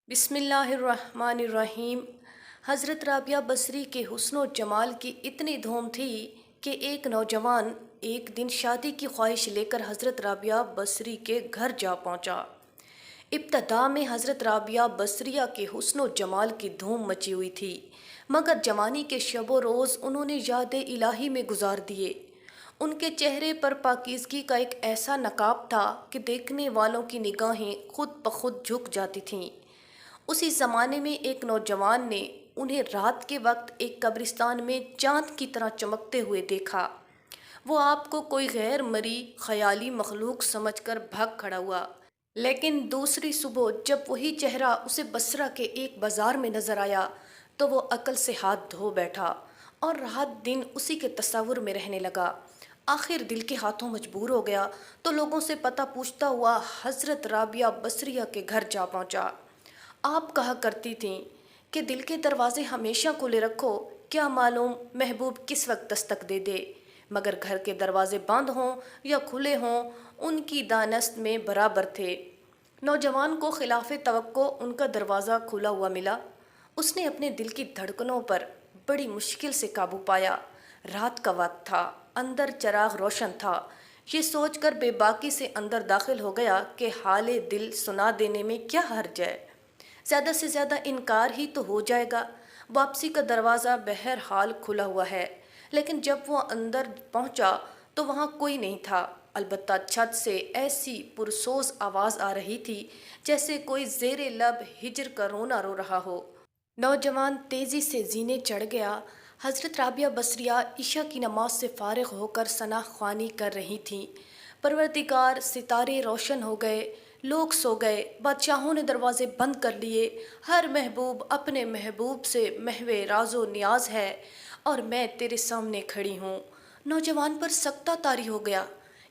बिस्मिल्लाहिर्रहमानिर्रहीम। हज़रत राबिया बसरी के हुस्न व जमाल की इतनी धूम थी कि एक नौजवान एक दिन शादी की ख्वाहिश लेकर हज़रत राबिया बसरी के घर जा पहुंचा। इब्तदा में हज़रत राबिया बसरिया के हुस्न व जमाल की धूम मची हुई थी, मगर जवानी के शबो रोज़ उन्होंने याद इलाही में गुजार दिए। उनके चेहरे पर पाकीज़गी का एक ऐसा नकाब था कि देखने वालों की निगाहें खुद ब खुद झुक जाती थीं। उसी ज़माने में एक नौजवान ने उन्हें रात के वक्त एक कब्रिस्तान में चांद की तरह चमकते हुए देखा। वो आपको कोई गैर मरी ख्याली मखलूक समझकर भाग खड़ा हुआ, लेकिन दूसरी सुबह जब वही चेहरा उसे बसरा के एक बाजार में नजर आया तो वो अकल से हाथ धो बैठा और रात दिन उसी के तस्वुर में रहने लगा। आखिर दिल के हाथों मजबूर हो गया तो लोगों से पता पूछता हुआ हज़रत राबिया बसरिया के घर जा पहुंचा। आप कहा करती थीं कि दिल के दरवाजे हमेशा खुले रखो, क्या मालूम महबूब किस वक्त दस्तक दे दे। मगर घर के दरवाजे बंद हों या खुले हों, उनकी दानस्त में बराबर थे। नौजवान को खिलाफ तवक्को उनका दरवाज़ा खुला हुआ मिला। उसने अपने दिल की धड़कनों पर बड़ी मुश्किल से काबू पाया। रात का वक्त था, अंदर चिराग रोशन था। ये सोचकर बेबाकी से अंदर दाखिल हो गया कि हाले दिल सुना देने में क्या हर्ज है, ज़्यादा से ज़्यादा इनकार ही तो हो जाएगा। वापसी का दरवाज़ा बहरहाल खुला हुआ है। लेकिन जब वो अंदर पहुंचा तो वहाँ कोई नहीं था, अलबत्ता छत से ऐसी पुरसोज आवाज़ आ रही थी जैसे कोई ज़ेरे लब हिजर का रोना रो रहा हो। नौजवान तेज़ी से जीने चढ़ गया। हज़रत राबिया बसरिया इशा की नमाज से फारिग होकर सना ख्वानी कर रही थीं। परवरदिगार, सितारे रोशन हो गए, लोग सो गए, बादशाहों ने दरवाजे बंद कर लिए। हर महबूब अपने महबूब से महवे राजो नियाज है और मैं तेरे सामने खड़ी हूँ। नौजवान पर सख्ता तारी हो गया।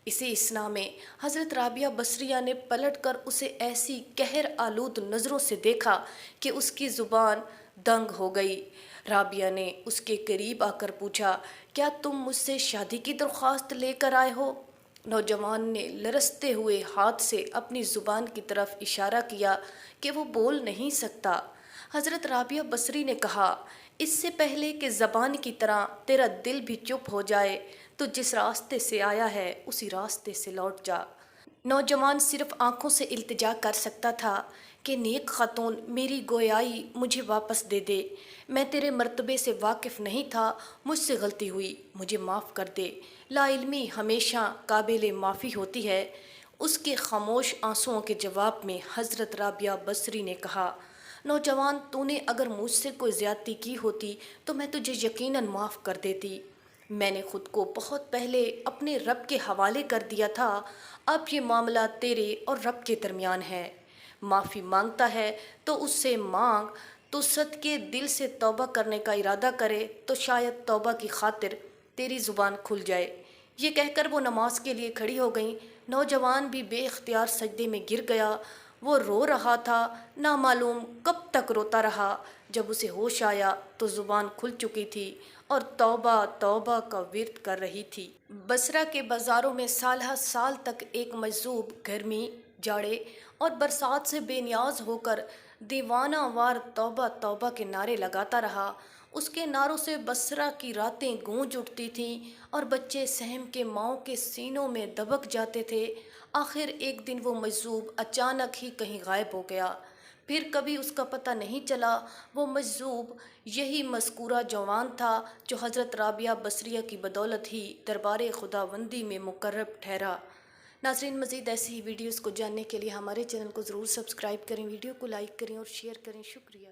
इसी इसना में हज़रत राबिया बसरिया ने पलटकर उसे ऐसी कहर आलूद नज़रों से देखा कि उसकी ज़ुबान दंग हो गई। राबिया ने उसके करीब आकर पूछा, क्या तुम मुझसे शादी की दरख्वास्त लेकर आए हो? नौजवान ने लरसते हुए हाथ से अपनी ज़ुबान की तरफ इशारा किया कि वो बोल नहीं सकता। हज़रत राबिया बसरी ने कहा, इससे पहले कि ज़बान की तरह तेरा दिल भी चुप हो जाए तो जिस रास्ते से आया है उसी रास्ते से लौट जा। नौजवान सिर्फ आंखों से इल्तिजा कर सकता था कि नेक खातून, मेरी गोयाई मुझे वापस दे दे। मैं तेरे मर्तबे से वाकिफ़ नहीं था, मुझसे गलती हुई, मुझे माफ़ कर दे। लाइल्मी हमेशा काबिल माफ़ी होती है। उसके खामोश आंसुओं के जवाब में हज़रत राबिया बसरी ने कहा, नौजवान, तूने अगर मुझसे कोई ज़्यादती की होती तो मैं तुझे यकीनन माफ़ कर देती। मैंने ख़ुद को बहुत पहले अपने रब के हवाले कर दिया था। अब ये मामला तेरे और रब के दरमियान है। माफ़ी मांगता है तो उससे मांग, तो सदके दिल से तौबा करने का इरादा करे तो शायद तौबा की खातिर तेरी ज़ुबान खुल जाए। ये कहकर वो नमाज के लिए खड़ी हो गई। नौजवान भी बेख्तियार सजदे में गिर गया। वो रो रहा था, ना मालूम कब तक रोता रहा। जब उसे होश आया तो ज़ुबान खुल चुकी थी और तौबा तौबा का विर्द कर रही थी। बसरा के बाज़ारों में साल साल तक एक मजजूब गर्मी, जाड़े और बरसात से बेनियाज होकर दीवाना वार तौबा तौबा के नारे लगाता रहा। उसके नारों से बसरा की रातें गूंज उठती थीं और बच्चे सहम के माँओं के सीनों में दबक जाते थे। आखिर एक दिन वो मजजूब अचानक ही कहीं गायब हो गया। फिर कभी उसका पता नहीं चला। वो मजजूब यही मज़कूरा जवान था जो हज़रत राबिया बसरिया की बदौलत ही दरबार खुदावंदी में मुकर्रब ठहरा। नाज़रीन, मज़ीद ऐसी ही वीडियोज़ को जानने के लिए हमारे चैनल को ज़रूर सब्सक्राइब करें, वीडियो को लाइक करें और शेयर करें। शुक्रिया।